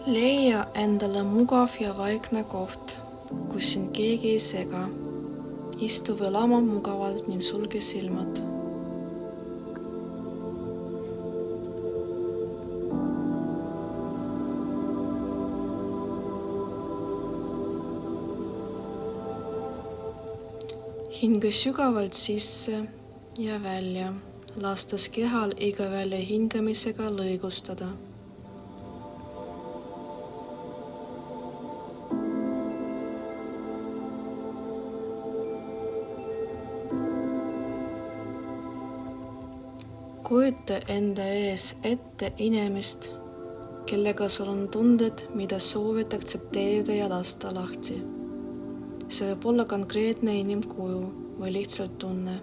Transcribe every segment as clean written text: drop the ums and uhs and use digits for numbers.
Leia endale mugav ja vaikne koht, kus sind keegi ei sega. Istu või lama mugavalt ning sulge silmad. Hinga sügavalt sisse ja välja, lastes kehal iga välja hingamisega lõigustada. Kujuta enda ees ette inimest, kellega sul on tunded, mida soovid aktsepteerida ja lasta lahti. See võib olla konkreetne inimkuju või lihtsalt tunne.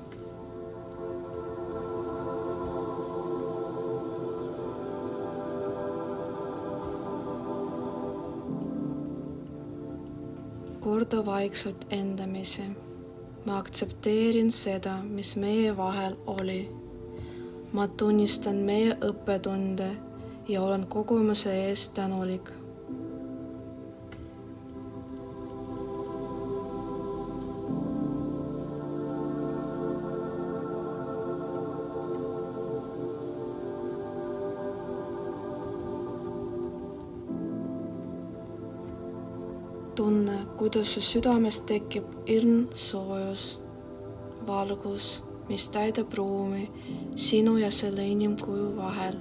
Korda vaikselt endamisi. Ma aktsepteerin seda, mis meie vahel oli. Ma tunnistan meie õppetunde ja olen kogumuse eest tänulik. Tunne, kuidas su südames tekib irn soojus, valgus, mis täidab ruumi sinu ja selle inimkuju vahel.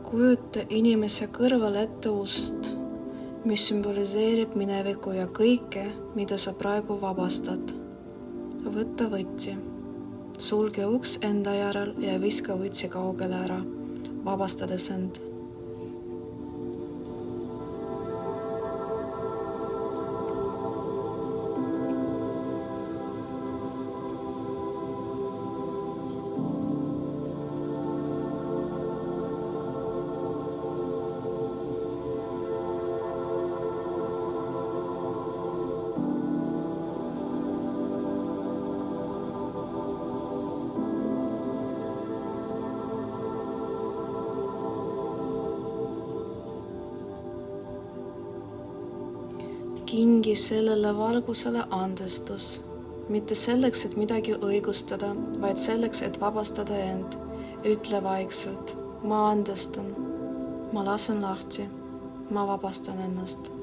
Kujuta inimese kõrval ette ust, mis sümboliseerib mineviku ja kõike, mida sa praegu vabastad. Võta võtsi, sulge uks enda järel ja viska võtsi kaugele ära, vabastades end. Kingi sellele valgusele andestus, mitte selleks, et midagi õigustada, vaid selleks, et vabastada end. Ütle vaikselt, ma andestan, ma lasen lahti, ma vabastan ennast.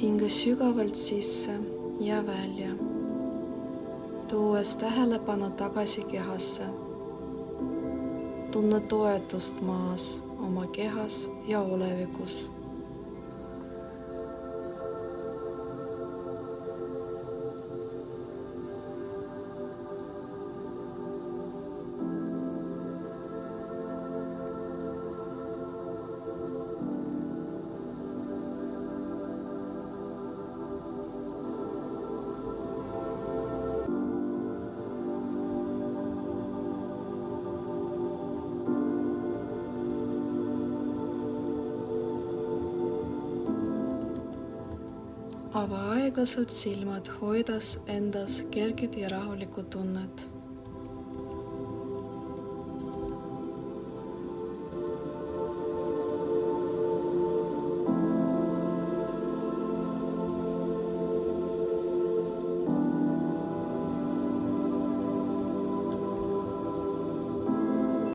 Hinga sügavalt sisse ja välja, tuues tähelepanu tagasi kehasse. Tunne toetust maas oma kehas ja olevikus. Ava aeglaselt silmad, hoides endas kerget ja rahulikku tunnet.